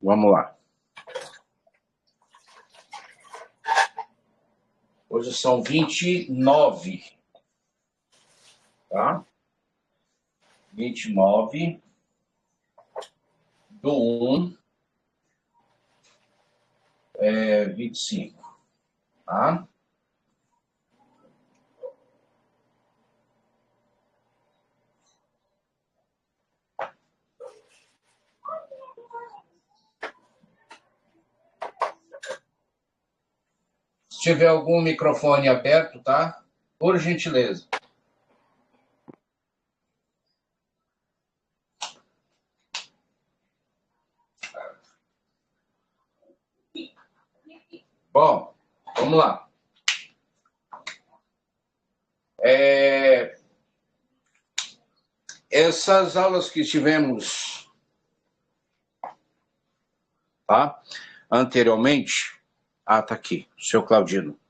Vamos lá. Hoje são 29, tá? 29 do 1, 25, tá? Se tiver algum microfone aberto, tá? Por gentileza. Bom, vamos lá. Essas aulas que tivemos, tá? Anteriormente. Ah, tá aqui, seu Claudino.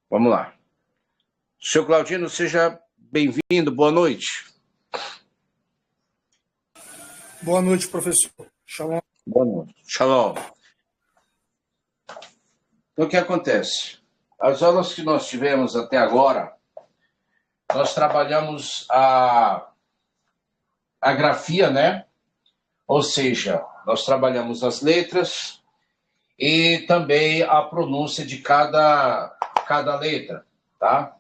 Vamos lá. Seu Claudino, seja bem-vindo, boa noite. Boa noite, professor. Shalom. Boa noite. Shalom. Então, o que acontece? As aulas que nós tivemos até agora, nós trabalhamos a grafia, né? Ou seja, nós trabalhamos as letras e também a pronúncia de cada letra, tá?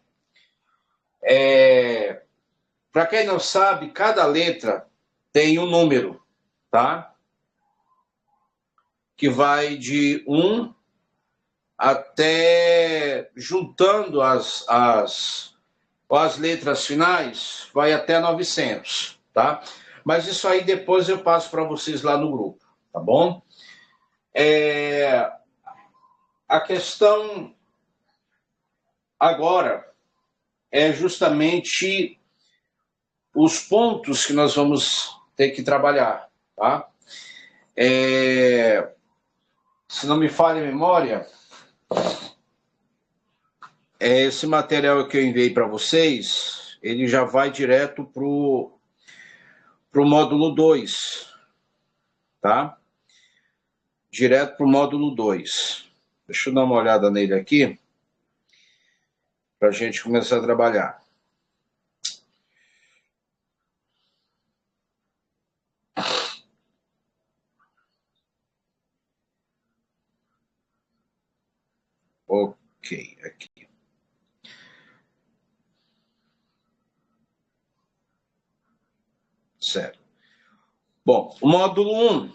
Para quem não sabe, cada letra tem um número, tá? Que vai de 1 até, juntando as letras finais, vai até 900, tá? Mas isso aí depois eu passo para vocês lá no grupo, tá bom? A questão agora é justamente os pontos que nós vamos ter que trabalhar, tá? Se não me falha a memória, esse material que eu enviei para vocês, ele já vai direto para o módulo 2, tá? Direto para o módulo 2. Deixa eu dar uma olhada nele aqui, para a gente começar a trabalhar. Ok, aqui. Certo. Bom, o módulo 1.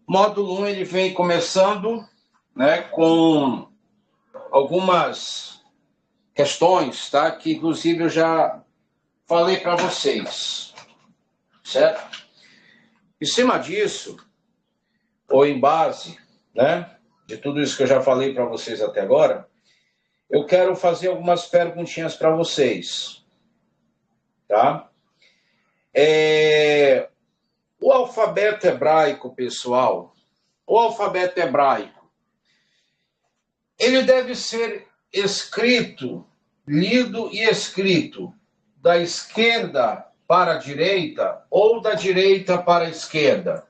Módulo 1 ele vem começando, né, com algumas questões, tá? Que inclusive eu já falei para vocês, certo? Em cima disso, ou em base, né, de tudo isso que eu já falei para vocês até agora, eu quero fazer algumas perguntinhas para vocês, tá? O alfabeto hebraico, pessoal, o alfabeto hebraico, ele deve ser escrito, lido e escrito da esquerda para a direita ou da direita para a esquerda?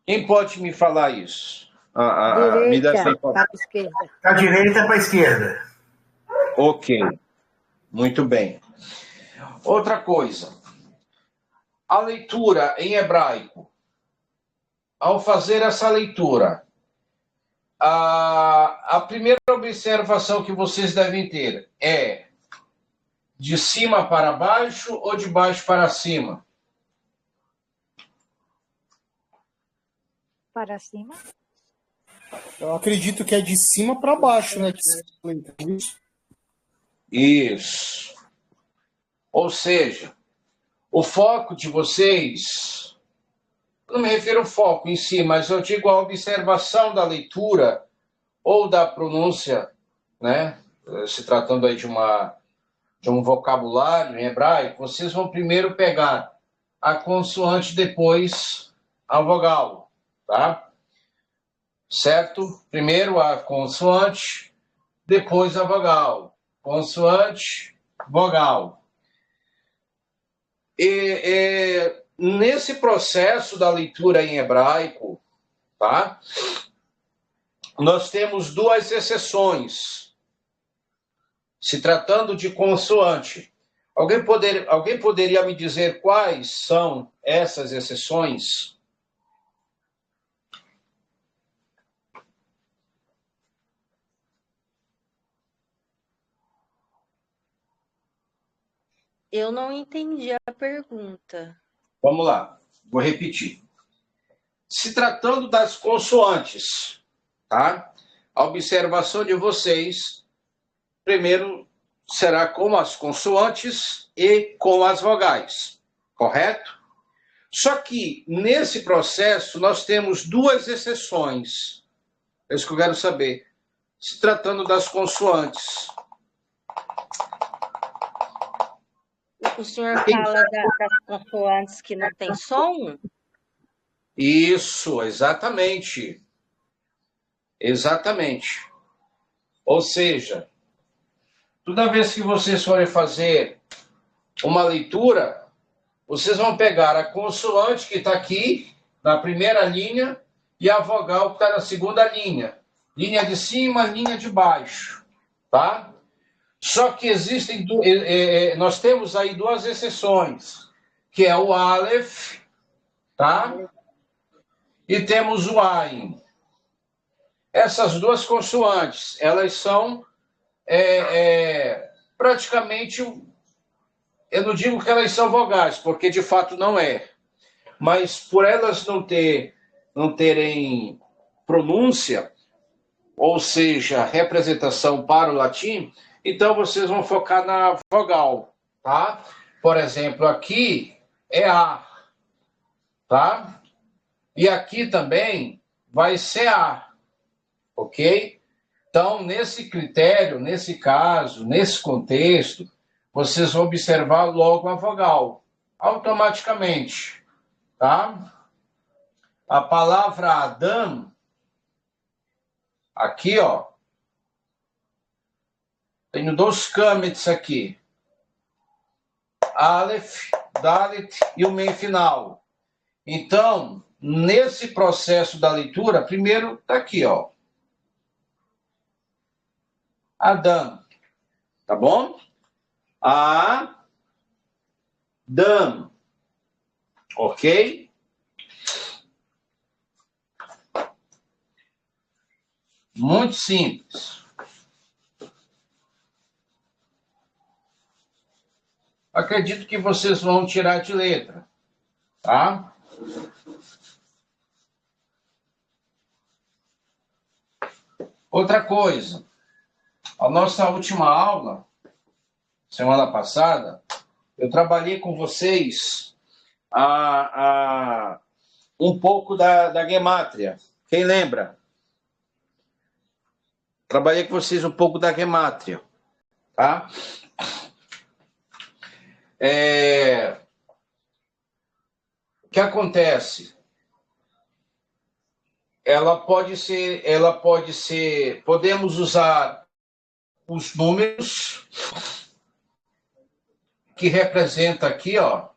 Quem pode me falar isso? Me dá essa para a esquerda. Da direita para a esquerda. Ok, muito bem. Outra coisa, a leitura em hebraico, ao fazer essa leitura, a primeira observação que vocês devem ter é de cima para baixo ou de baixo para cima? Para cima. Eu acredito que é de cima para baixo, né? Isso. Ou seja, o foco de vocês, não me refiro ao foco em si, mas eu digo a observação da leitura ou da pronúncia, né? Se tratando aí de um vocabulário em hebraico, vocês vão primeiro pegar a consoante, depois a vogal, tá? Certo? Primeiro a consoante, depois a vogal. Consoante, vogal. Nesse processo da leitura em hebraico, tá? Nós temos duas exceções. Se tratando de consoante, alguém poderia me dizer quais são essas exceções? Eu não entendi a pergunta. Vamos lá, vou repetir. Se tratando das consoantes, tá? A observação de vocês, primeiro, será com as consoantes e com as vogais, correto? Só que, nesse processo, nós temos duas exceções. É isso que eu quero saber. Se tratando das consoantes. O senhor fala das consoantes que não tem som? Isso, exatamente. Exatamente. Ou seja, toda vez que vocês forem fazer uma leitura, vocês vão pegar a consoante que está aqui, na primeira linha, e a vogal que está na segunda linha. Linha de cima, linha de baixo. Tá? Só que existem, nós temos aí duas exceções, que é o Aleph, tá? E temos o Ain. Essas duas consoantes, elas são praticamente, eu não digo que elas são vogais, porque de fato não é, mas por elas não terem pronúncia, ou seja, representação para o latim, então vocês vão focar na vogal, tá? Por exemplo, aqui é A, tá? E aqui também vai ser A, ok? Então, nesse critério, nesse caso, nesse contexto, vocês vão observar logo a vogal, automaticamente, tá? A palavra Adam, aqui, ó, tenho dois câmeras aqui. Aleph, Dalet e o mem final. Então, nesse processo da leitura, primeiro está aqui, ó. Adam. Tá bom? Adam. Ok? Muito simples. Acredito que vocês vão tirar de letra, tá? Outra coisa, a nossa última aula, semana passada, eu trabalhei com vocês um pouco da gemátria. Quem lembra? Trabalhei com vocês um pouco da gemátria, tá? O que acontece? Podemos usar os números que representa aqui, ó.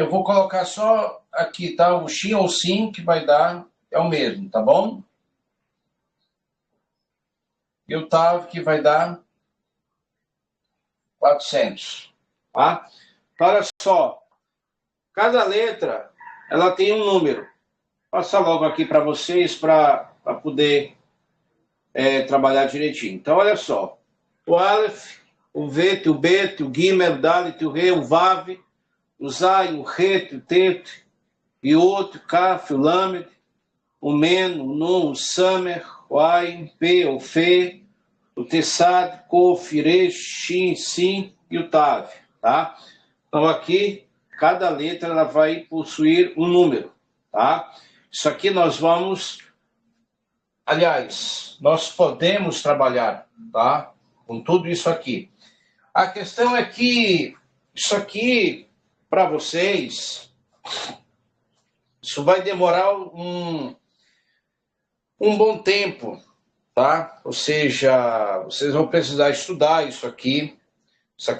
Eu vou colocar só aqui, tá? O Shin ou Sim que vai dar é o mesmo, tá bom? E o Tav que vai dar 400, tá? Olha só, cada letra, ela tem um número. Vou passar logo aqui para vocês, para poder trabalhar direitinho. Então, olha só. O Aleph, o Vet, o Bet, o Gimel, o Dalet, o Re, o Vav, o Zay, o Het, o Tet, o Yot, o Kaf, o Lamed, o Men, o Nun, o Samer, o Ain, o P, o Fe, o Tessad, Kof, Resh, Shin, Sim e o Tav, tá? Então aqui, cada letra ela vai possuir um número, tá? Isso aqui nós vamos, aliás, nós podemos trabalhar, tá? Com tudo isso aqui. A questão é que isso aqui, para vocês, isso vai demorar um bom tempo, tá? Ou seja, vocês vão precisar estudar isso aqui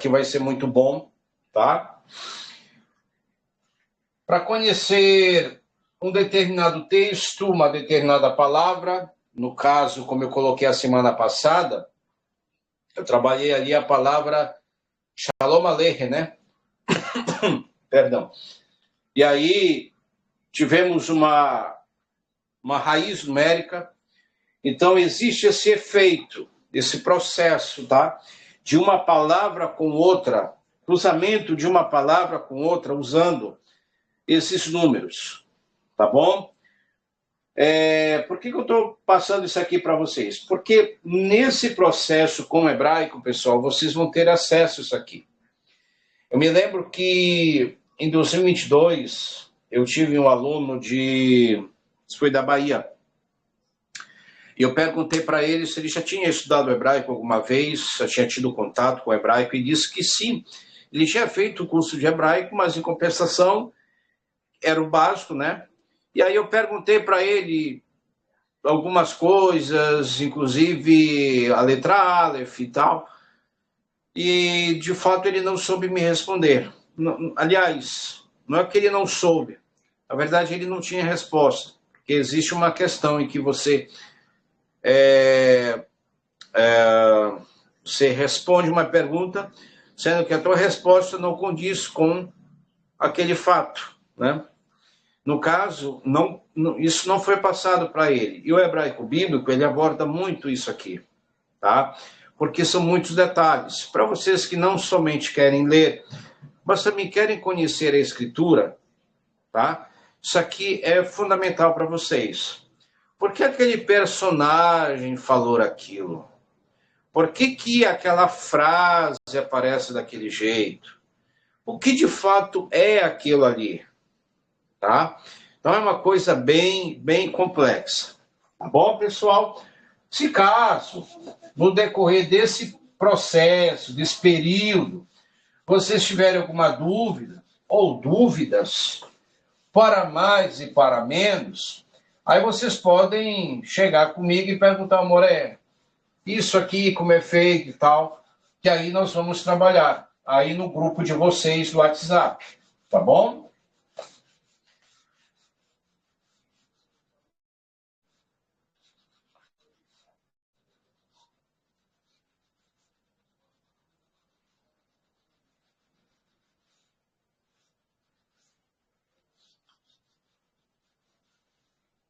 vai ser muito bom, tá? Para conhecer um determinado texto, uma determinada palavra, no caso, como eu coloquei a semana passada, eu trabalhei ali a palavra Shalom Aleichem, né? Perdão. E aí tivemos uma raiz numérica. Então existe esse efeito, esse processo, tá? De uma palavra com outra, cruzamento de uma palavra com outra, usando esses números, tá bom? Por que eu estou passando isso aqui para vocês? Porque nesse processo com o hebraico, pessoal, vocês vão ter acesso a isso aqui. Eu me lembro que em 2022 eu tive um aluno foi da Bahia. E eu perguntei para ele se ele já tinha estudado hebraico alguma vez, já tinha tido contato com o hebraico, e disse que sim. Ele tinha feito o curso de hebraico, mas em compensação era o básico, né? E aí eu perguntei para ele algumas coisas, inclusive a letra Aleph e tal, e de fato ele não soube me responder. Aliás, não é que ele não soube, na verdade ele não tinha resposta, porque existe uma questão em que você você responde uma pergunta, sendo que a tua resposta não condiz com aquele fato, né? No caso, isso não foi passado para ele. E o hebraico bíblico, ele aborda muito isso aqui, tá? Porque são muitos detalhes. Para vocês que não somente querem ler, mas também querem conhecer a escritura, tá? Isso aqui é fundamental para vocês. Por que aquele personagem falou aquilo? Por que aquela frase aparece daquele jeito? O que de fato é aquilo ali? Tá? Então é uma coisa bem complexa. Tá bom, pessoal? Se caso, no decorrer desse processo, desse período, vocês tiverem alguma dúvida ou dúvidas, para mais e para menos, aí vocês podem chegar comigo e perguntar, Moré, isso aqui, como é feito e tal, que aí nós vamos trabalhar aí no grupo de vocês do WhatsApp, tá bom?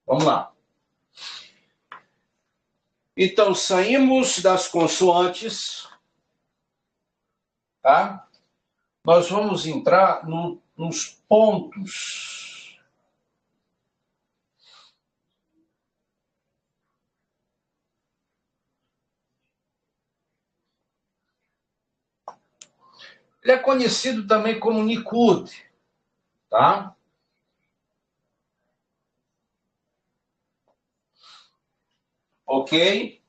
Vamos lá. Então, saímos das consoantes, tá? Nós vamos entrar nos pontos. Ele é conhecido também como Nikud, tá? Ok?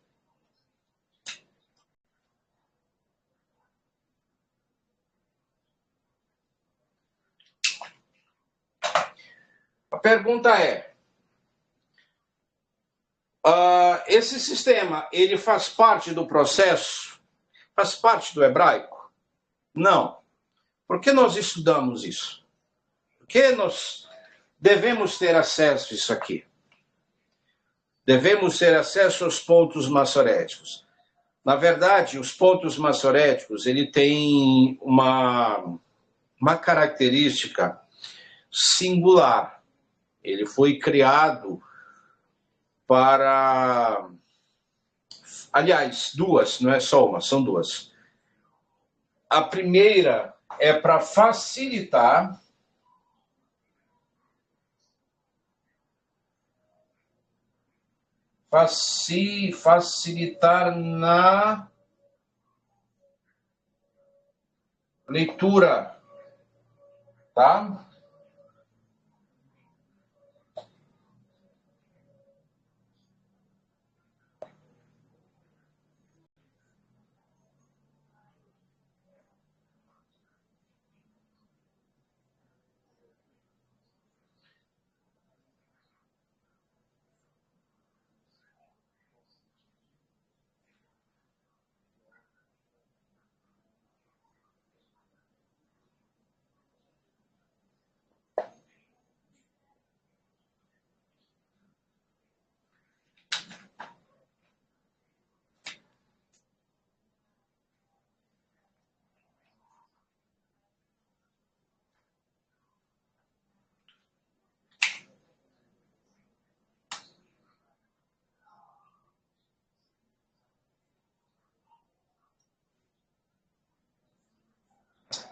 A pergunta é, esse sistema, ele faz parte do processo? Faz parte do hebraico? Não. Por que nós estudamos isso? que nós devemos ter acesso a isso aqui? Devemos ter acesso aos pontos maçoréticos. Na verdade, os pontos maçoréticos, ele tem uma característica singular. Ele foi criado para... Aliás, duas, não é só uma, são duas. A primeira é para facilitar na leitura, tá?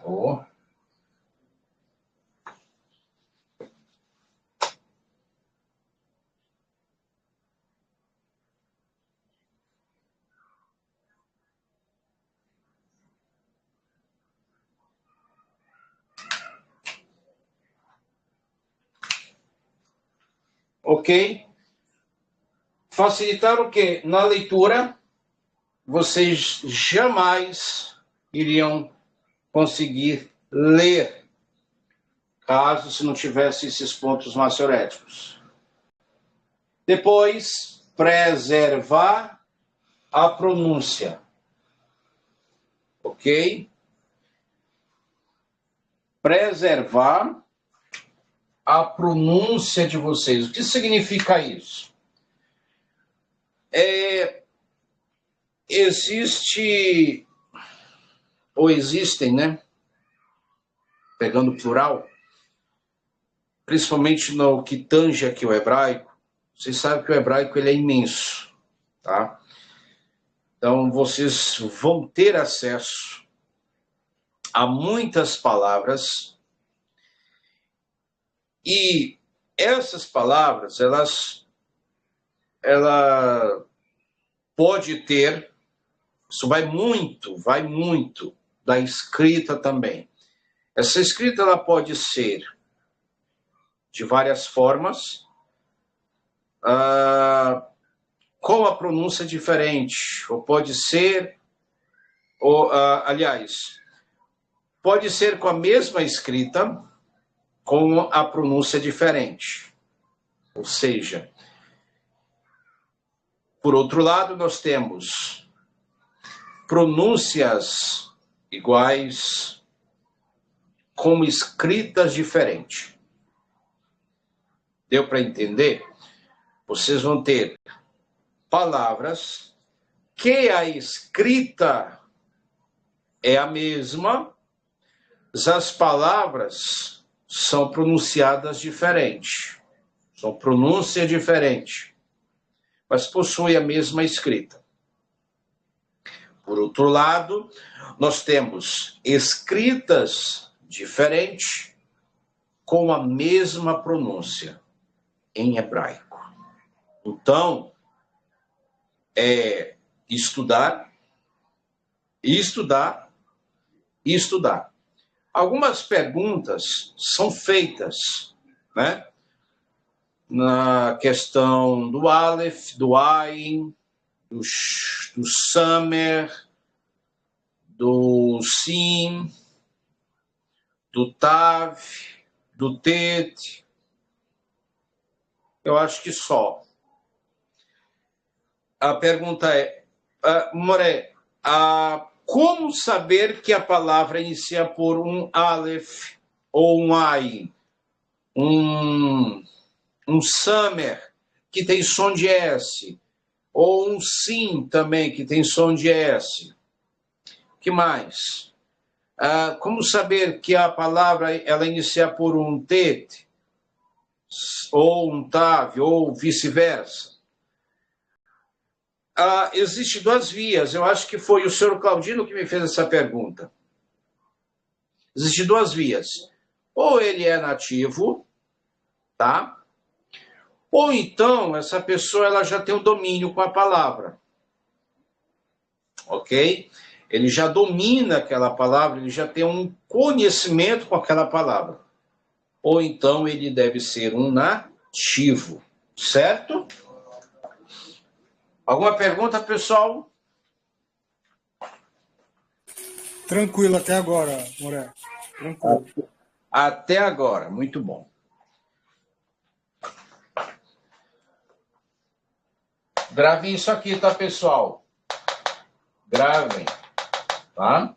Oh. Ok? Facilitar o quê? Na leitura, vocês jamais iriam conseguir ler, caso se não tivesse esses pontos maçoréticos. Depois, preservar a pronúncia. Ok? Preservar a pronúncia de vocês. O que significa isso? Existem, né? Pegando o plural, principalmente no que tange aqui o hebraico. Vocês sabem que o hebraico ele é imenso, tá? Então, vocês vão ter acesso a muitas palavras e essas palavras, ela pode ter, isso vai muito da escrita também. Essa escrita ela pode ser de várias formas, com a pronúncia diferente, ou pode ser, aliás, pode ser com a mesma escrita, com a pronúncia diferente. Ou seja, por outro lado, nós temos pronúncias iguais, com escritas diferentes. Deu para entender? Vocês vão ter palavras que a escrita é a mesma, mas as palavras são pronunciadas diferente. São pronúncia diferente, mas possuem a mesma escrita. Por outro lado, nós temos escritas diferentes com a mesma pronúncia em hebraico. Então, é estudar, estudar e estudar. Algumas perguntas são feitas, né? Na questão do Aleph, do Ain, do Samer, do Sim, do Tav, do Tet. Eu acho que só. A pergunta é, Moré, como saber que a palavra inicia por um Aleph ou um Ain? um summer, que tem som de S, ou um sim também, que tem som de S. O que mais? Como saber que a palavra ela inicia por um T, ou um TAV, ou vice-versa? Existem duas vias. Eu acho que foi o senhor Claudino que me fez essa pergunta. Existem duas vias. Ou ele é nativo, tá? Ou então essa pessoa ela já tem o domínio com a palavra. Ok? Ele já domina aquela palavra, ele já tem um conhecimento com aquela palavra. Ou então ele deve ser um nativo, certo? Alguma pergunta, pessoal? Tranquilo até agora, Moreira. Tranquilo. Até agora, muito bom. Gravem isso aqui, tá, pessoal? Gravem, tá?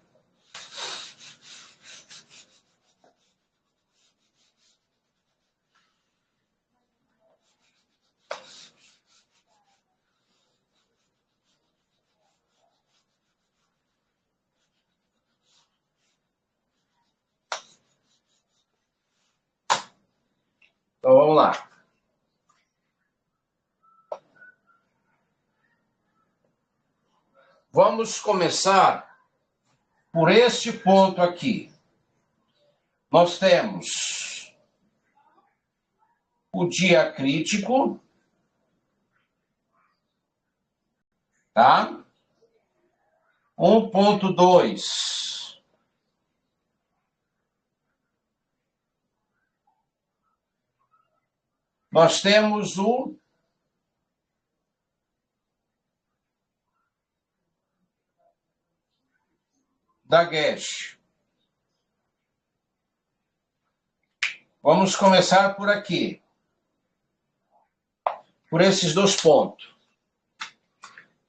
Então, vamos lá. Vamos começar por este ponto aqui. Nós temos o diacrítico, tá? 1.2. Nós temos o Dagesh. Vamos começar por aqui. Por esses dois pontos.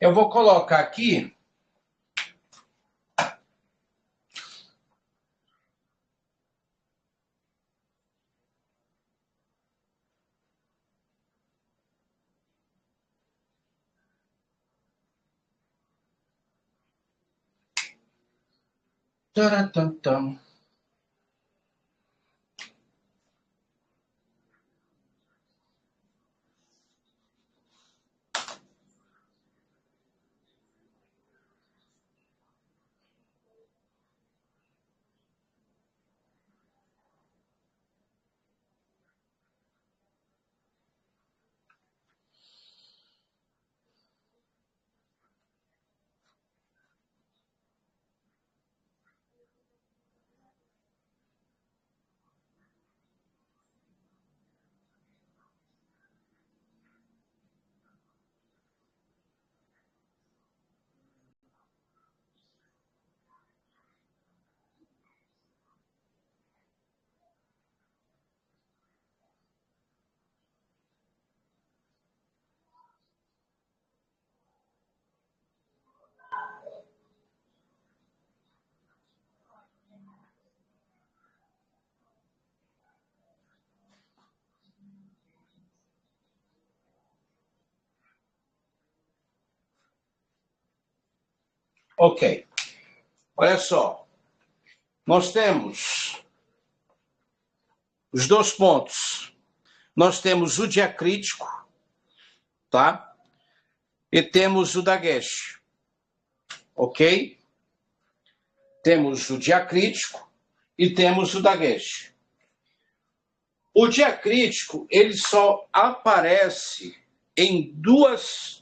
Eu vou colocar aqui Taratantam. Ok. Olha só. Nós temos os dois pontos. Nós temos o diacrítico, tá? E temos o Dagesh. Ok? Temos o diacrítico e temos o Dagesh. O diacrítico, ele só aparece em duas...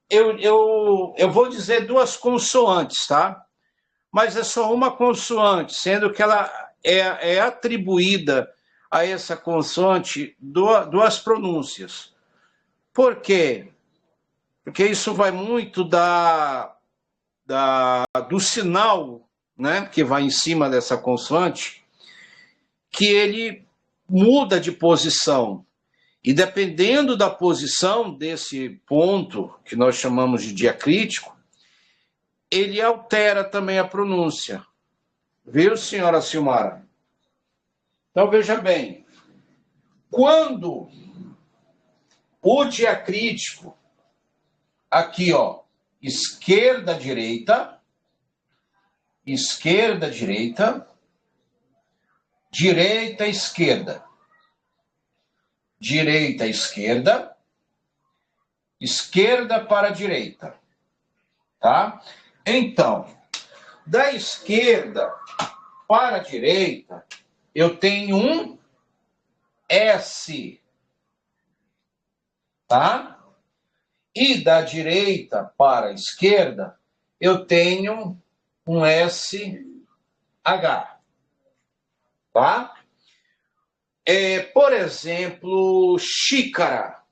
Eu vou dizer duas consoantes, tá? Mas é só uma consoante, sendo que ela é atribuída a essa consoante duas pronúncias. Por quê? Porque isso vai muito do sinal, né, que vai em cima dessa consoante, que ele muda de posição. E dependendo da posição desse ponto, que nós chamamos de diacrítico, ele altera também a pronúncia. Viu, senhora Silmara? Então, veja bem. Quando o diacrítico, aqui, ó, esquerda, direita, esquerda, direita, direita, esquerda, direita, esquerda, esquerda para a direita, tá? Então, da esquerda para a direita, eu tenho um S, tá? E da direita para a esquerda, eu tenho um SH, tá? Por exemplo, xícara,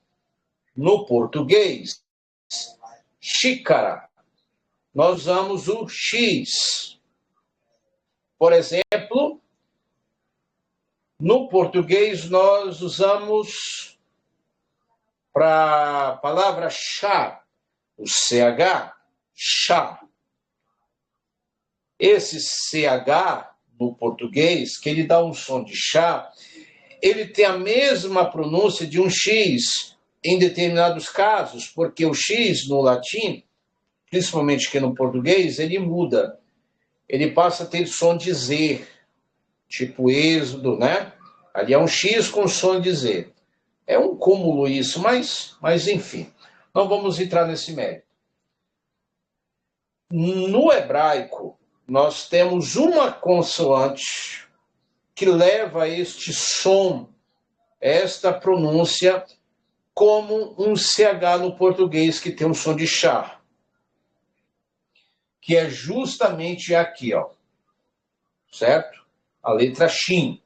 no português, xícara, nós usamos o X. Por exemplo, no português, nós usamos para a palavra chá, o CH, chá. Esse CH, no português, que ele dá um som de chá, ele tem a mesma pronúncia de um X em determinados casos, porque o X no latim, principalmente que no português, ele muda. Ele passa a ter som de Z, tipo êxodo, né? Ali é um X com som de Z. É um cúmulo isso, mas enfim, não vamos entrar nesse mérito. No hebraico, nós temos uma consoante que leva este som, esta pronúncia, como um CH no português, que tem um som de chá. Que é justamente aqui, ó. Certo? A letra Shin.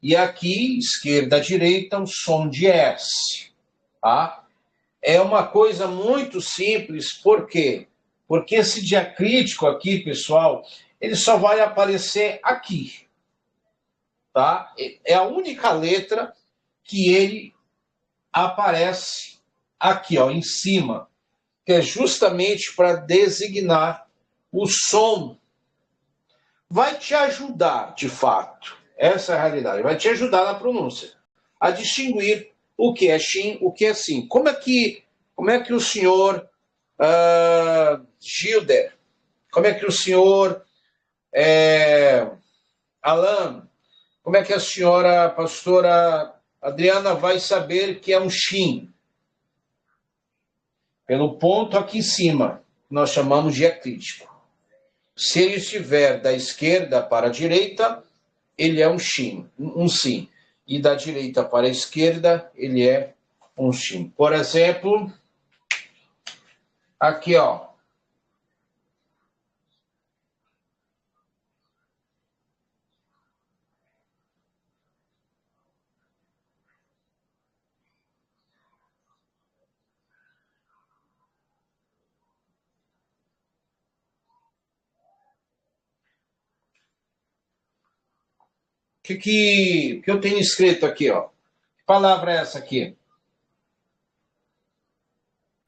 E aqui, esquerda, direita, um som de S. Tá? É uma coisa muito simples, por quê? Porque esse diacrítico aqui, pessoal, ele só vai aparecer aqui. Tá? É a única letra que ele aparece aqui, ó, em cima, que é justamente para designar o som. Vai te ajudar, de fato, essa é a realidade, vai te ajudar na pronúncia, a distinguir o que é Shin, o que é Sim. Como é que o senhor Gilder, como é que o senhor Alan, como é que a senhora pastora Adriana vai saber que é um Shin? Pelo ponto aqui em cima, nós chamamos de diacrítico. Se ele estiver da esquerda para a direita, ele é um Shin, um Sim. E da direita para a esquerda, ele é um Shin. Por exemplo, aqui, ó. O que eu tenho escrito aqui, ó? Que palavra é essa aqui?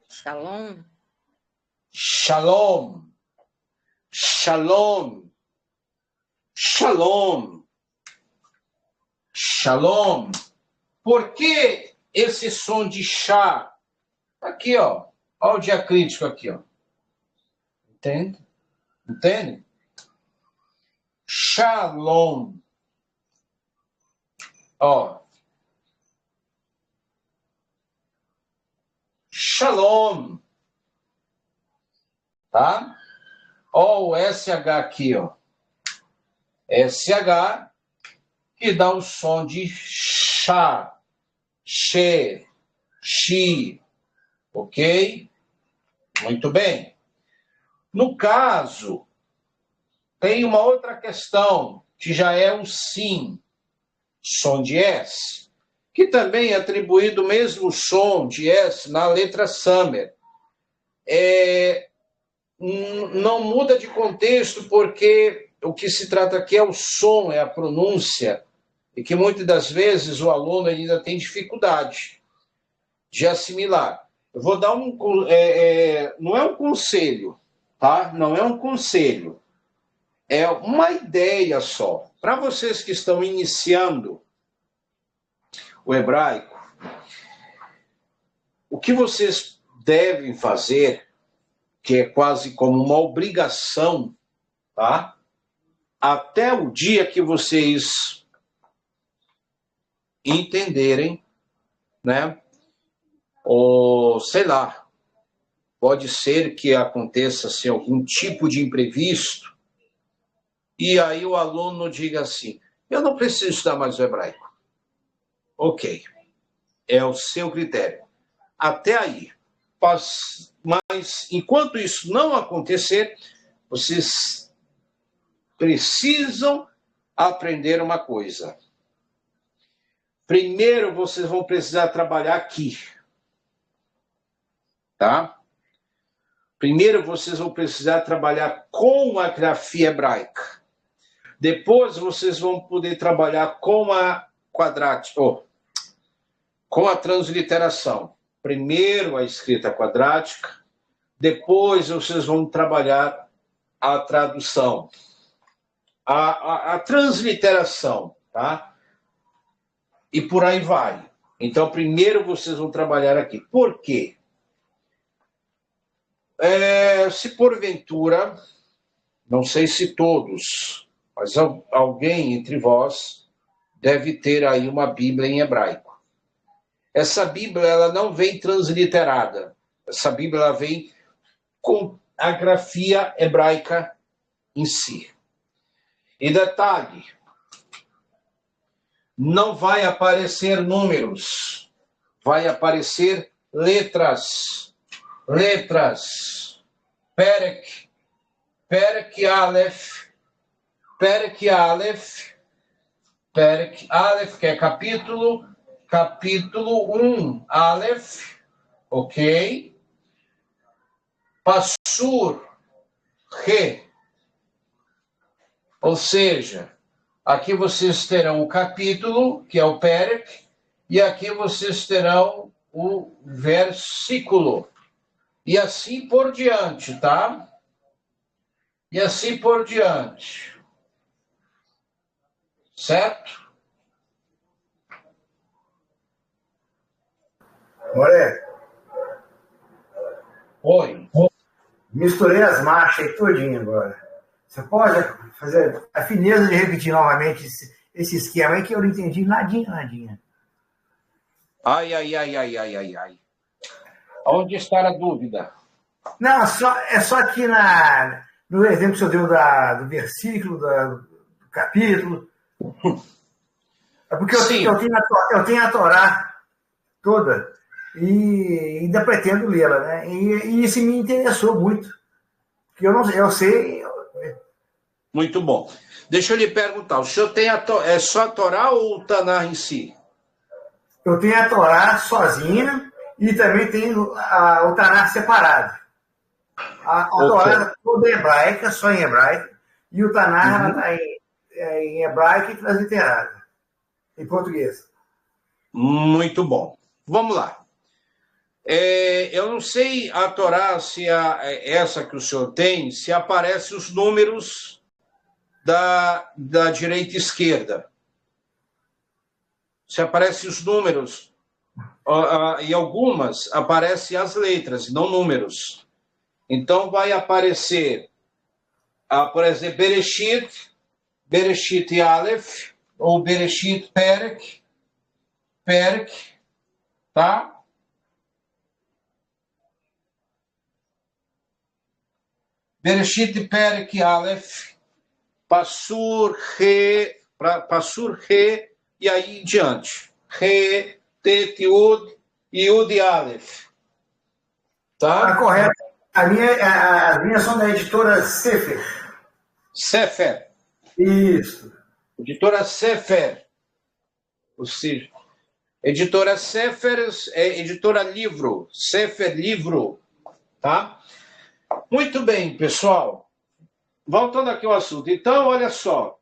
Shalom. Shalom. Shalom. Shalom. Shalom. Por que esse som de chá? Aqui, ó. Olha o diacrítico aqui, ó. Entende? Entende? Shalom. Ó. Shalom. Tá? Ó o SH aqui, ó. SH que dá o som de chá, che, chi. Ok? Muito bem. No caso, tem uma outra questão, que já é o sim, som de S, que também é atribuído o mesmo som de S na letra Summer. Não muda de contexto, porque o que se trata aqui é o som, é a pronúncia, e que muitas das vezes o aluno ainda tem dificuldade de assimilar. Eu vou dar não é um conselho, tá? Não é um conselho. É uma ideia só. Para vocês que estão iniciando o hebraico, o que vocês devem fazer, que é quase como uma obrigação, tá? Até o dia que vocês entenderem, né? Ou, sei lá, pode ser que aconteça assim, algum tipo de imprevisto, e aí o aluno diga assim, eu não preciso estudar mais o hebraico. Ok, é o seu critério. Até aí. Mas, enquanto isso não acontecer, vocês precisam aprender uma coisa. Primeiro, vocês vão precisar trabalhar aqui. Tá? Primeiro, vocês vão precisar trabalhar com a grafia hebraica. Depois, vocês vão poder trabalhar com a quadrática, com a transliteração. Primeiro a escrita quadrática, depois vocês vão trabalhar a tradução, a transliteração, tá? E por aí vai. Então, primeiro vocês vão trabalhar aqui. Por quê? Se porventura, não sei se todos, mas alguém entre vós deve ter aí uma Bíblia em hebraico. Essa Bíblia ela não vem transliterada. Essa Bíblia ela vem com a grafia hebraica em si. E detalhe, não vai aparecer números, vai aparecer letras. Letras. Perek, Perek Aleph, Perek Aleph, Perek Aleph, que é capítulo 1, Aleph, ok? Passur, Re. Ou seja, aqui vocês terão o capítulo, que é o Perek, e aqui vocês terão o versículo. E assim por diante, tá? E assim por diante. Certo? Olha, Oi. misturei as marchas aí todinho agora. Você pode fazer a fineza de repetir novamente esse esquema aí que eu não entendi nadinha. Ai. Onde está a dúvida? Não, é só aqui no exemplo que o senhor deu do versículo, do capítulo. É porque eu tenho a Torá toda e ainda pretendo lê-la, né? E isso me interessou muito. Porque eu sei. Muito bom. Deixa eu lhe perguntar, o senhor tem é só a Torá ou o Tanar em si? Eu tenho a Torá sozinha e também tenho o Tanar separado. A Torá toda hebraica, só em hebraico, e o Tanar está em hebraico e transliterada, em português. Muito bom. Vamos lá. Eu não sei a Torá, se essa que o senhor tem, se aparece os números da direita e esquerda. Se aparecem os números, e algumas aparecem as letras, não números. Então vai aparecer, por exemplo, Bereshit Aleph, ou Bereshit Perek, tá? Bereshit Perek Aleph, Passur Re, e aí em diante. Re, Tet, Yud, Aleph. Tá? Correto. As minhas são da editora Sefer. Sefer. Isso. Editora Sefer. Ou seja, editora Sefer é editora livro. Sefer livro. Tá? Muito bem, pessoal. Voltando aqui ao assunto. Então, olha só.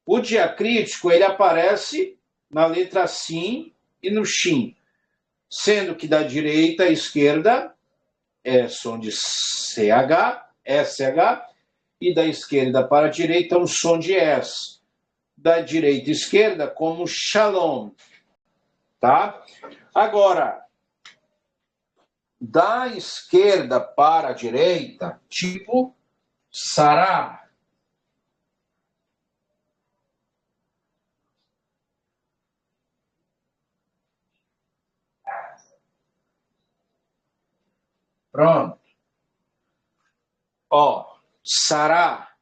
O diacrítico, ele aparece na letra Sim e no Shin. Sendo que da direita à esquerda é som de CH, SH, e da esquerda para a direita um som de S. Da direita à esquerda como Shalom. tá? Agora, da esquerda para a direita, tipo sará. Pronto. Ó, sará.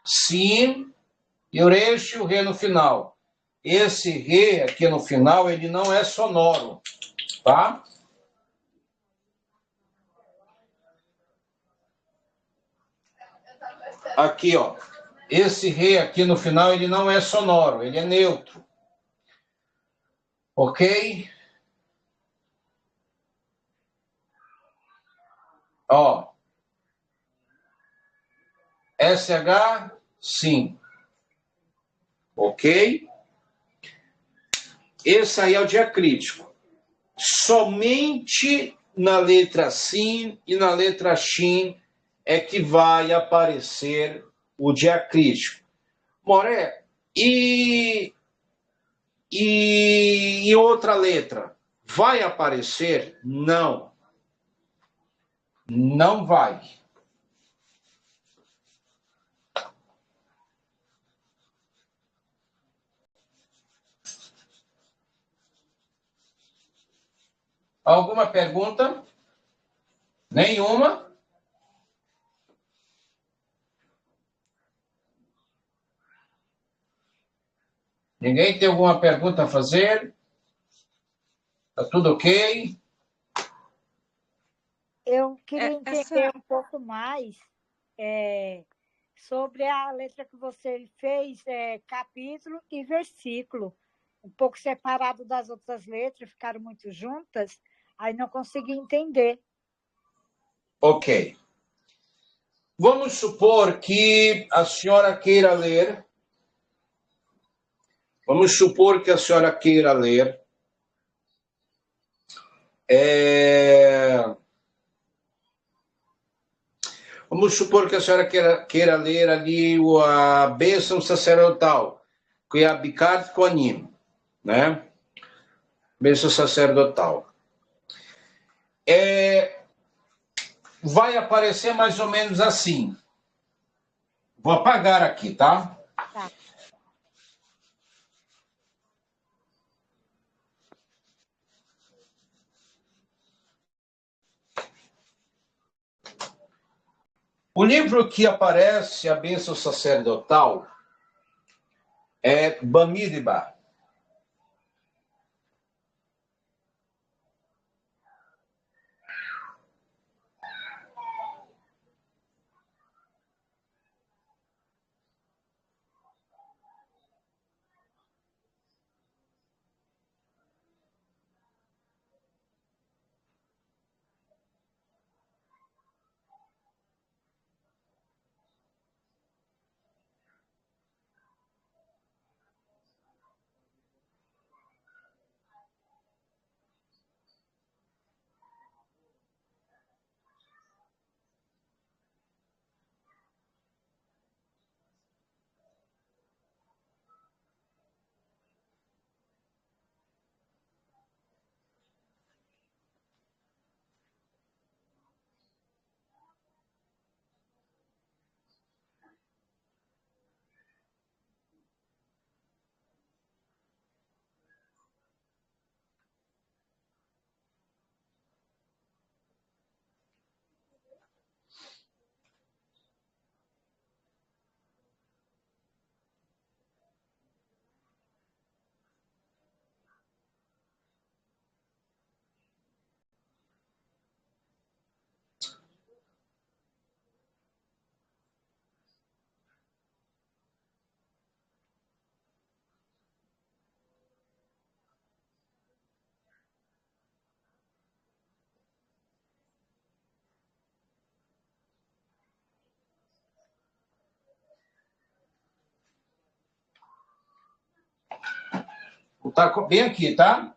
Sim, e o resh e o re no final. Esse re aqui no final, ele não é sonoro, tá? Aqui, ó. Esse re aqui no final, ele não é sonoro, ele é neutro. Ok? Ó. SH, sim. Ok? Esse aí é o diacrítico. Somente na letra sim e na letra shin é que vai aparecer o diacrítico. Moré, e outra letra? Vai aparecer? Não. Não vai. Alguma pergunta? Nenhuma? Ninguém tem alguma pergunta a fazer? Tá tudo ok? Eu queria Essa, entender um pouco mais sobre a letra que você fez, capítulo e versículo, um pouco separado das outras letras, ficaram muito juntas, aí não consegui entender. Ok. Vamos supor que a senhora queira ler. Vamos supor que a senhora queira ler. Vamos supor que a senhora queira ler ali a bênção sacerdotal, que é a Bikat Koanim, né? Bênção sacerdotal. Vai aparecer mais ou menos assim. Vou apagar aqui, tá? Tá. O livro que aparece a bênção sacerdotal é Bamidbar. Tá bem aqui, tá?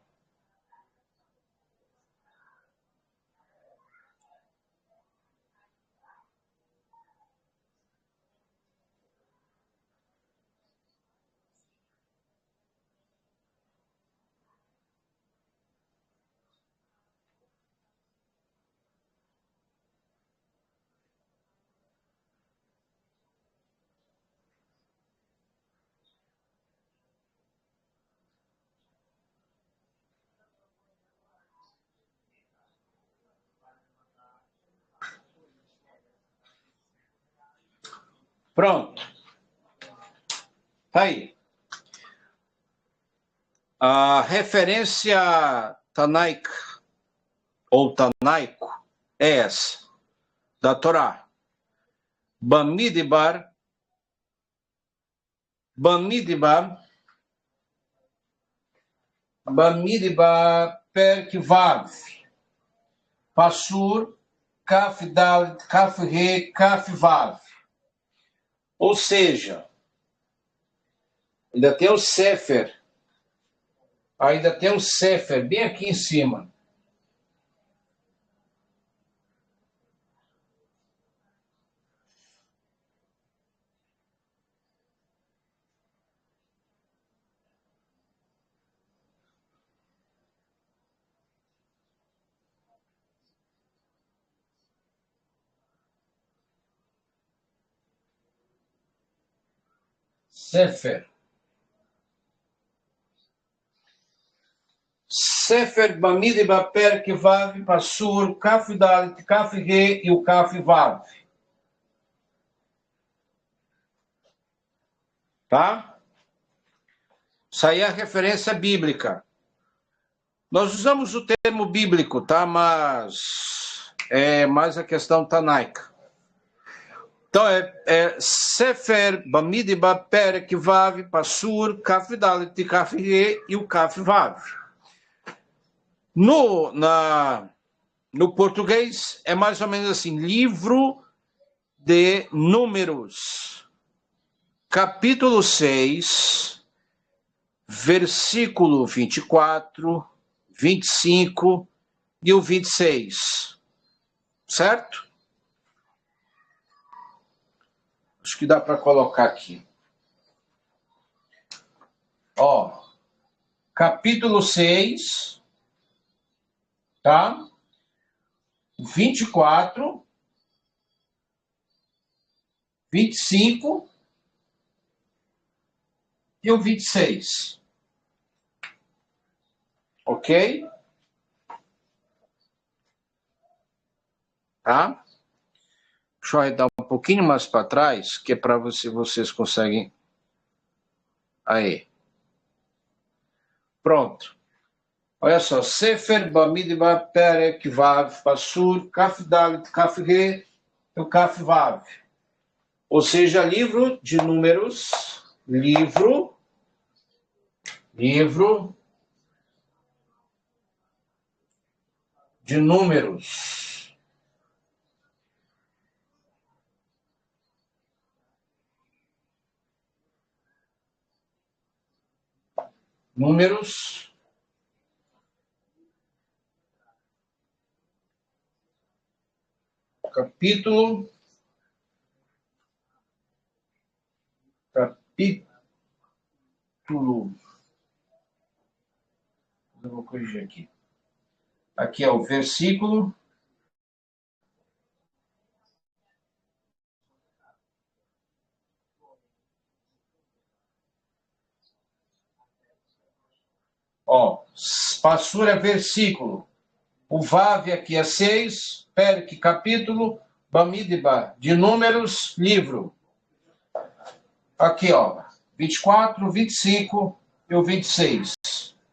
Pronto. Tá aí. A referência tanaica, ou tanaico, é essa, da Torá. Bamidbar, Perk Vav, Passur, Kaf Dalet, Kaf Re, Kaf Vav. Ou seja, ainda tem o Sefer, bem aqui em cima. Sefer Bamidbar Perk Vav Passur Kaf Dalet Kaf Re e o Kaf Vav. Tá? Isso aí é a referência bíblica. Nós usamos o termo bíblico, tá? Mas é mais a questão tanaica. Então é Sefer Bamidbar Perek Vav Passur Kaf Dalet Kaf Re e o Kaf Vav. No português é mais ou menos assim, livro de Números, capítulo 6, versículo 24, 25 e o 26. Certo? Acho que dá para colocar aqui. Ó, capítulo 6, tá? 24, 25 e o 26. Ok? Tá? Deixa eu arredar um pouquinho mais para trás, que é para vocês conseguem. Aí. Pronto. Olha só. Sefer Bamidbar Perek Vav Passur Kaf Dalet Kaf Re e o Kaf Vav. Ou seja, livro de Números, livro de Números. Números, capítulo, eu vou corrigir aqui. Aqui é o versículo. Ó, Passur é versículo. O Vav aqui é 6, Perek capítulo, Bamidbar de Números, livro. Aqui, ó, 24, 25 e o 26,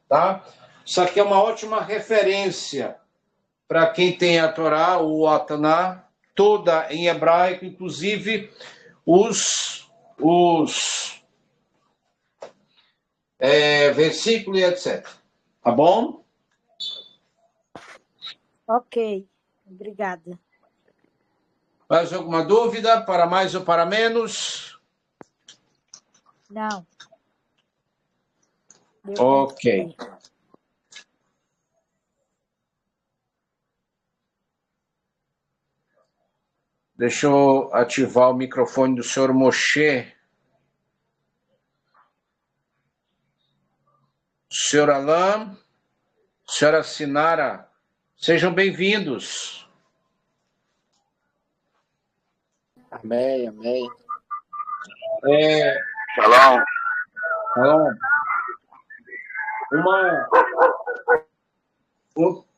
tá? Isso aqui é uma ótima referência para quem tem a Torá, ou a Taná, toda em hebraico, inclusive os versículos e etc. Tá bom? Ok, obrigada. Mais alguma dúvida? Para mais ou para menos? Não. Deu Ok. certo. Deixa eu ativar o microfone do senhor Moshe. Senhor Alain, senhora Sinara, sejam bem-vindos. Amém, amém. Shalom.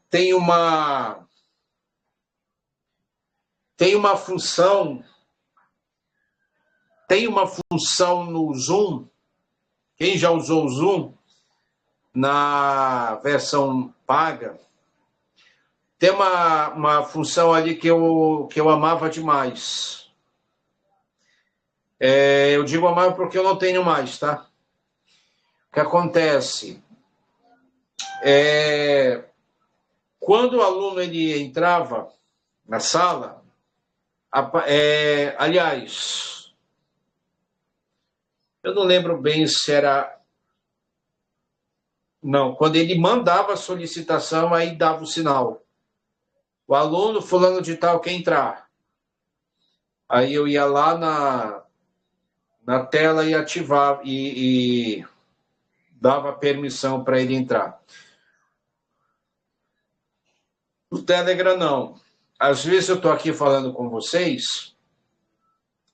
Tem uma função tem uma função no Zoom, quem já usou o Zoom, na versão paga, tem uma função ali que eu amava demais. Eu digo amava porque eu não tenho mais, tá? O que acontece? Quando o aluno ele entrava na sala, aliás, eu não lembro bem se era... Não, quando ele mandava a solicitação, aí dava o sinal. O aluno fulano de tal quer entrar. Aí eu ia lá na tela e ativava e dava permissão para ele entrar. O Telegram não. Às vezes eu estou aqui falando com vocês,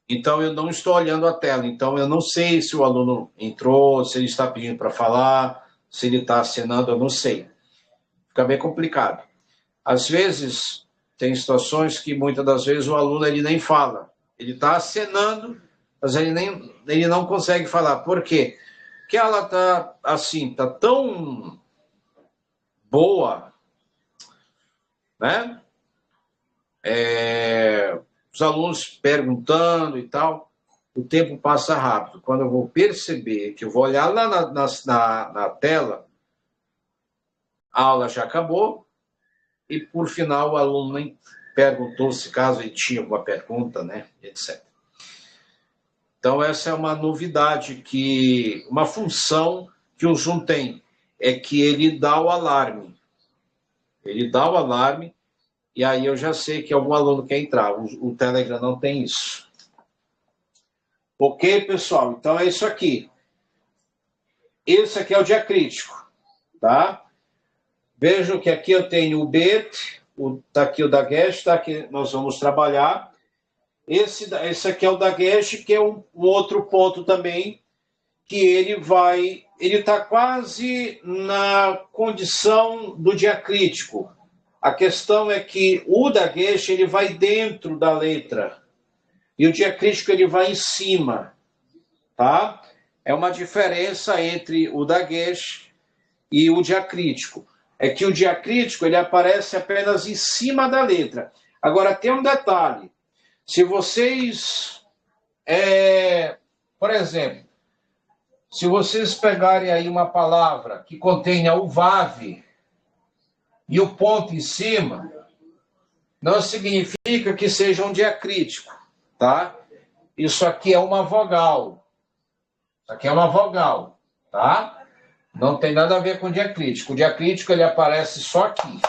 então eu não estou olhando a tela. Então eu não sei se o aluno entrou, se ele está pedindo para falar, se ele está acenando, eu não sei. Fica bem complicado. Às vezes, tem situações que muitas das vezes o aluno ele nem fala. Ele está acenando, mas ele não consegue falar. Por quê? Porque ela está assim, está tão boa, né? Os alunos perguntando e tal, o tempo passa rápido. Quando eu vou perceber que eu vou olhar lá na tela, a aula já acabou, e por final o aluno nem perguntou se caso ele tinha alguma pergunta, né, etc. Então essa é uma novidade, uma função que o Zoom tem, é que ele dá o alarme. Ele dá o alarme, e aí eu já sei que algum aluno quer entrar. O Telegram não tem isso. Ok, pessoal? Então é isso aqui. Esse aqui é o diacrítico, tá? Vejam que aqui eu tenho o BET, está aqui o Dagesh, tá? Que nós vamos trabalhar. Esse aqui é o Dagesh, que é um outro ponto também, que ele está quase na condição do diacrítico. A questão é que o Dagesh ele vai dentro da letra, e o diacrítico ele vai em cima, tá? É uma diferença entre o Dagesh e o diacrítico. É que o diacrítico ele aparece apenas em cima da letra. Agora, tem um detalhe. Se vocês, por exemplo, se vocês pegarem aí uma palavra que contenha o VAV e o ponto em cima, não significa que seja um diacrítico, tá? Isso aqui é uma vogal. Isso aqui é uma vogal, tá? Não tem nada a ver com o diacrítico. O diacrítico ele aparece só aqui.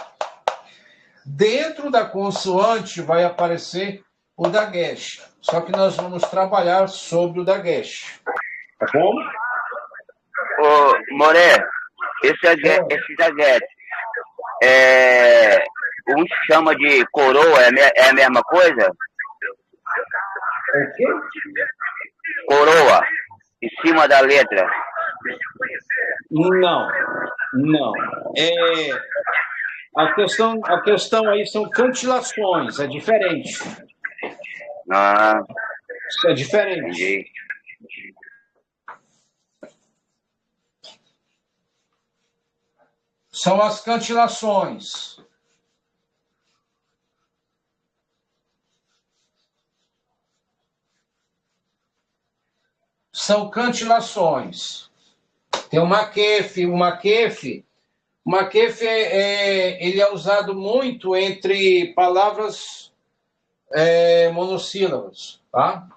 Dentro da consoante vai aparecer o Dagesh. Só que nós vamos trabalhar sobre o Dagesh. Tá bom? Ô, Moré, esse Dagesh, um chama de coroa, é a mesma coisa? O quê? Coroa, em cima da letra. Não. A questão aí são cantilações, é diferente. Ah, Isso é diferente. entendi. São as cantilações. São cantilações. Tem o maquefe. O maquefe ele é usado muito entre palavras monossílabas, tá?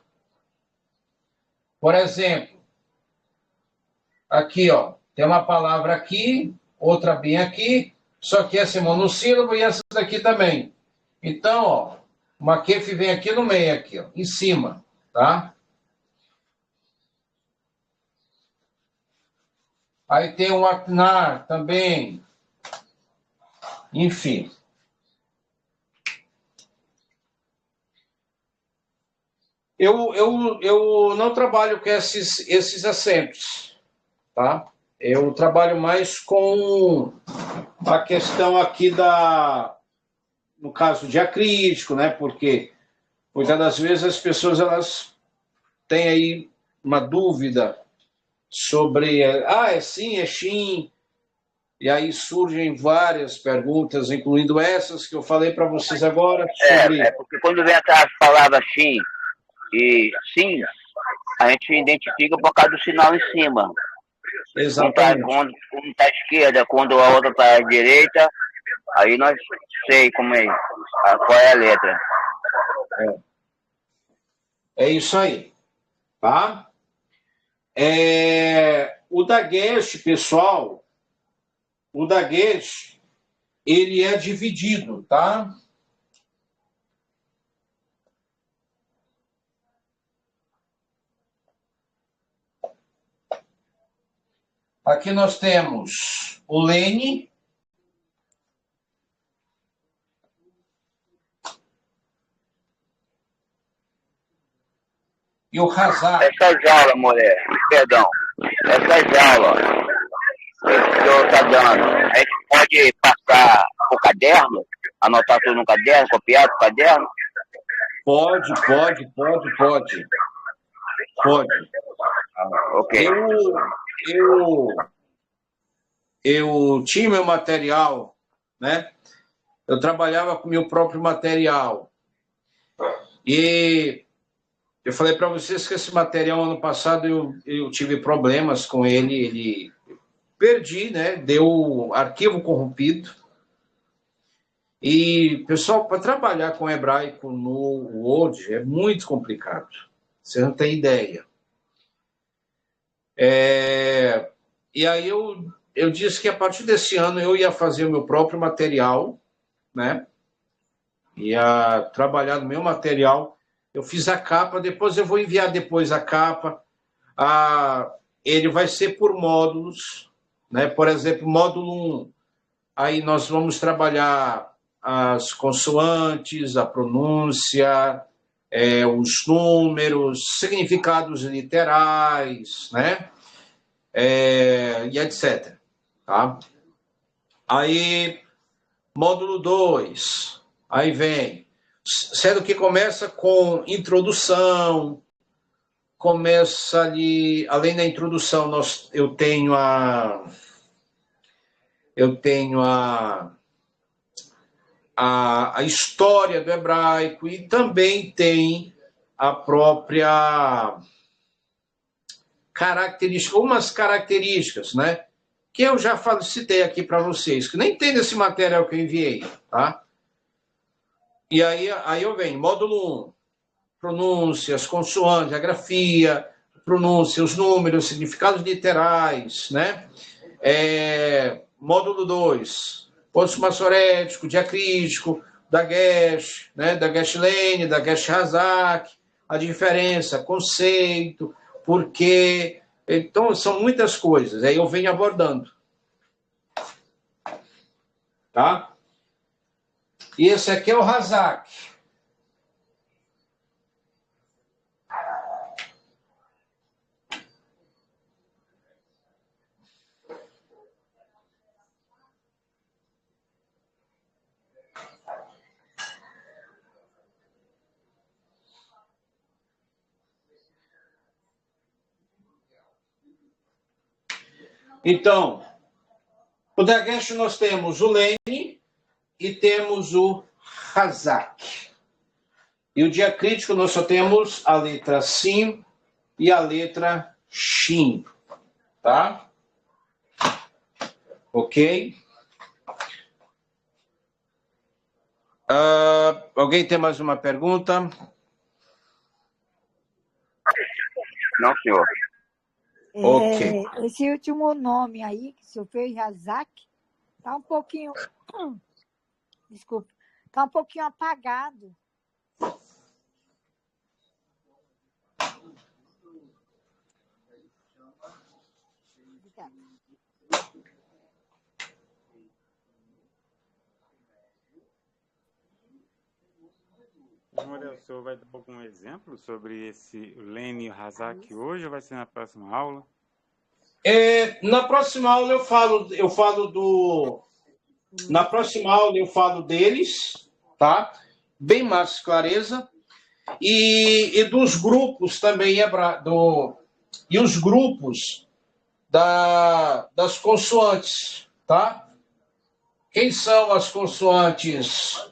Por exemplo, aqui, ó, tem uma palavra aqui, outra bem aqui, só que essa é monossílabo e essa daqui também. Então, ó, o maquefe vem aqui no meio, aqui, ó, em cima, tá? Aí tem o Aknar também. Enfim. Eu não trabalho com esses acentos, tá? Eu trabalho mais com a questão aqui no caso diacrítico, né? Porque muitas das vezes as pessoas elas tem aí uma dúvida sobre, é sim, é Shin, e aí surgem várias perguntas, incluindo essas que eu falei para vocês agora sobre... É porque quando vem aquelas palavras Shin e Sim, a gente identifica por causa do sinal em cima. Exatamente. Quando um tá à esquerda, quando a outra tá à direita, aí nós sei como é, qual é a letra. É isso aí, tá? O Dagesh, pessoal, o Dagesh, ele é dividido, tá? Aqui nós temos o Lene, e o Hazak. Essas aulas, mulher, perdão, essas aulas que o senhor está dando, a gente pode passar o caderno, anotar tudo no caderno, copiar pro caderno? Pode. Ok. Eu tinha meu material, né? Eu trabalhava com meu próprio material. E eu falei para vocês que esse material, ano passado, eu tive problemas com ele perdi, né? Deu arquivo corrompido. E, pessoal, para trabalhar com hebraico no Word é muito complicado. Você não tem ideia. E aí eu disse que a partir desse ano eu ia fazer o meu próprio material, né? Ia trabalhar no meu material. Eu fiz a capa, depois eu vou enviar depois a capa. Ele vai ser por módulos, né? Por exemplo, módulo 1, aí nós vamos trabalhar as consoantes, a pronúncia, os números, significados literais, né? E etc. Tá? Aí, módulo 2, aí vem, sendo que começa com introdução, começa ali, além da introdução, eu tenho a história do hebraico e também tem a própria característica, umas características, né? Que eu já citei aqui para vocês, que nem tem nesse material que eu enviei, tá? E aí eu venho, módulo 1, pronúncias, consoantes, a grafia, pronúncia, os números, significados literais, né? Módulo 2, ponto massorético, diacrítico, Dagesh, né? Dagesh Lene, Dagesh Hazak, a diferença, conceito, porquê. Então, são muitas coisas. Aí eu venho abordando. Tá? E esse aqui é o Hazak. Então, o Dagesh nós temos o Lene e temos o Hazak. E o diacrítico nós só temos a letra Sim e a letra Shin. Tá? Ok? Alguém tem mais uma pergunta? Não, senhor. Ok. Esse último nome aí, que o senhor fez, Hazak, tá um pouquinho... Desculpa. Tá um pouquinho apagado. Maria, o senhor vai dar algum exemplo sobre esse Lene Hazak hoje ou vai ser na próxima aula? Na próxima aula eu falo do... Na próxima aula eu falo deles, tá? Bem mais clareza. e dos grupos também e os grupos das consoantes, tá? Quem são as consoantes?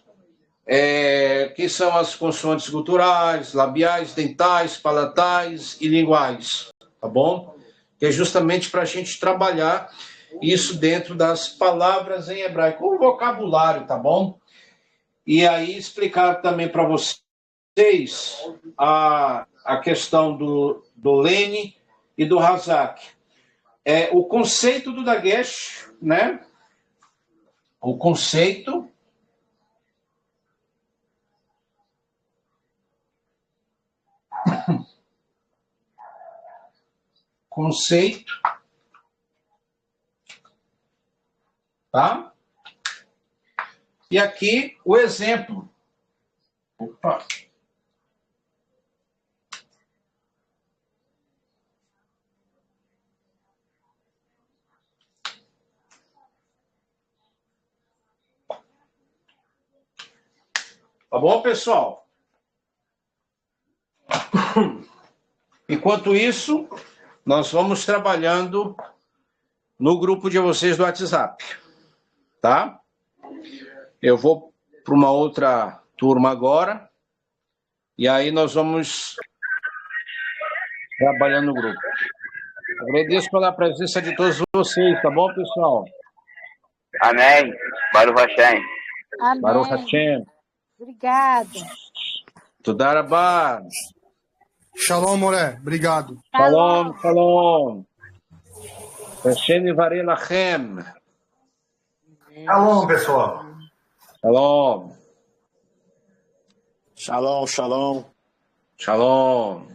Quem são as consoantes guturais, labiais, dentais, palatais e linguais, tá bom? Que é justamente para a gente trabalhar isso dentro das palavras em hebraico, com o vocabulário, tá bom? E aí explicar também para vocês a questão do Lene e do Hazak. O conceito do Dagesh, né? O conceito tá? E aqui o exemplo. Opa. Tá bom, pessoal? Enquanto isso, nós vamos trabalhando no grupo de vocês do WhatsApp, tá? Eu vou para uma outra turma agora, e aí nós vamos trabalhando no grupo. Agradeço pela presença de todos vocês, tá bom, pessoal? Amém. Baruch Hashem. Amém. Baruch Hashem. Obrigada. Toda rabá. Shalom, Moré. Obrigado. Shalom, shalom. Hashem yivarei lachem. Shalom, pessoal. Shalom. Shalom, shalom. Shalom.